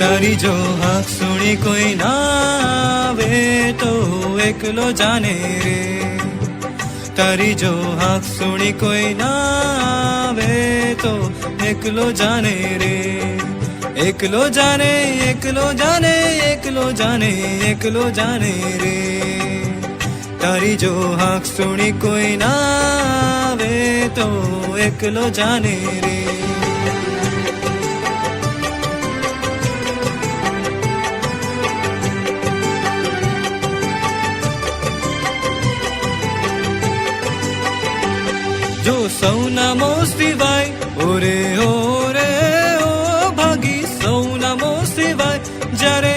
તારી જો હાક સુણી કોઈ ના આવે તો એકલો જાને રે, તારી જો હાક સુણી કોઈ ના આવે તો એકલો જાને રે, એકલો જાને એકલો જાને એકલો જાને એકલો જાને રે, તારી જો હાક સુણી કોઈ ના આવે તો એકલો જાને રે. જો સૌના મો સિવાય ઓરે ઓરે ઓ ભાગી સૌના મો સિવાય, જ્યારે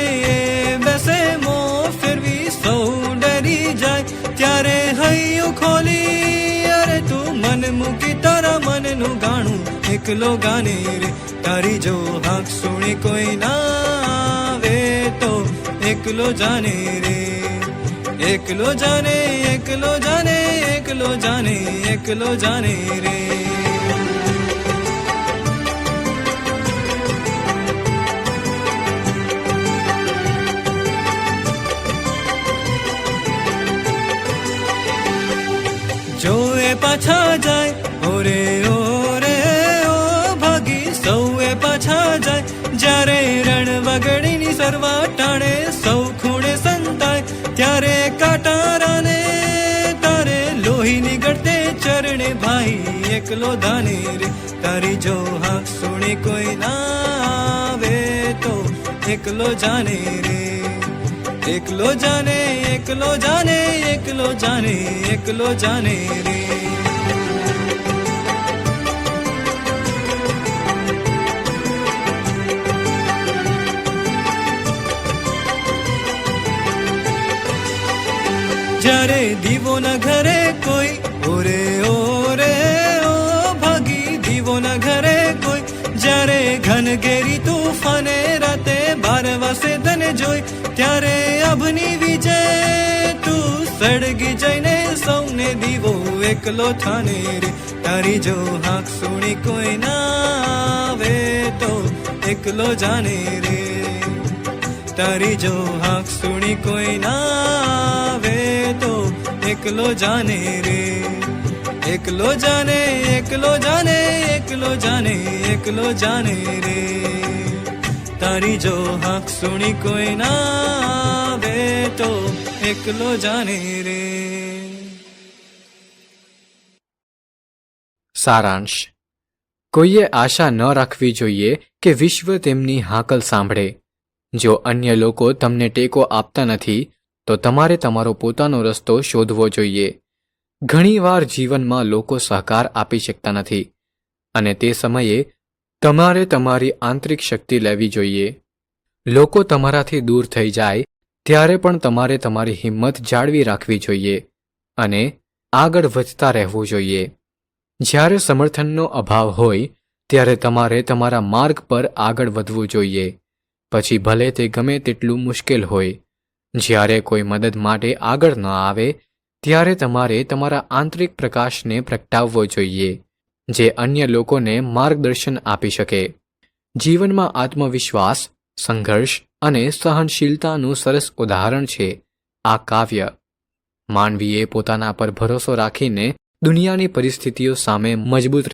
બેસે મો ફેરવી સૌ ડરી જાય, ત્યારે હૈયું ખોલી અરે તું મન મૂકી તારા મનનું ગાણું એકલો ગાને રે, તારી જો હાક સુણી કોઈ ના આવે તો એકલો જાને રે, એકલો જાને એકલો જાને એકલો જાને એકલો જાને રે. જો એ પાછા જાય ઓરે ઓરે ઓ ભાગી સૌએ પાછા જાય, જ્યારે રણ વગડીની સરવા ટાણે સૌ ખૂણે સંતાય, ત્યારે કાટારાને તારે લોહી નીકળતે ચરણે ભાઈ એકલો ધાને રે, તારી જો હાક સુણી કોઈ ના આવે તો એકલો જાને રે, એકલો જાને એકલો જાને એકલો જાને એકલો જાને રે. જ્યારે દીવો ના ઘરે કોઈ ઓરે ઓરે ઓ ભાગી દીવો ના ઘરે કોઈ, જ્યારે ઘન ઘેરી તુફાને રાતે 12 વાસે તને જોઈ, ત્યારે અભની વિજય તું સળગી જઈને સૌને દીવો એકલો થાને રે, તારી જો હાક સુણી કોઈ ના આવે તો એકલો જાને રે, તારી જો હાક સુણી કોઈ ના આવે તો એકલો જાને રે, એકલો જાને એકલો જાને એકલો જાને એકલો જાને રે, તારી જો હાક સુણી કોઈ ના આવે તો એકલો જાને રે. સારાંશ. કોઈએ આશા ન રાખવી જોઈએ કે વિશ્વ તેમની હાકલ સાંભળે. જો અન્ય લોકો તમને ટેકો આપતા નથી તો તમારે તમારો પોતાનો રસ્તો શોધવો જોઈએ. ઘણીવાર જીવનમાં લોકો સહકાર આપી શકતા નથી અને તે સમયે તમારે તમારી આંતરિક શક્તિ લેવી જોઈએ. લોકો તમારાથી દૂર થઈ જાય ત્યારે પણ તમારે તમારી હિંમત જાળવી રાખવી જોઈએ અને આગળ વધતા રહેવું જોઈએ. જ્યારે સમર્થનનો અભાવ હોય ત્યારે તમારે તમારા માર્ગ પર આગળ વધવું જોઈએ, પછી ભલે તે ગમે તેટલું મુશ્કેલ હોય. જ્યારે કોઈ મદદ માટે આગળ ન આવે ત્યારે તમારે તમારા આંતરિક પ્રકાશને પ્રગટાવવો જોઈએ, જે અન્ય લોકોને માર્ગદર્શન આપી શકે. જીવનમાં આત્મવિશ્વાસ, સંઘર્ષ અને સહનશીલતાનું સરસ ઉદાહરણ છે આ કાવ્ય. માનવીએ પોતાના પર ભરોસો રાખીને દુનિયાની પરિસ્થિતિઓ સામે મજબૂત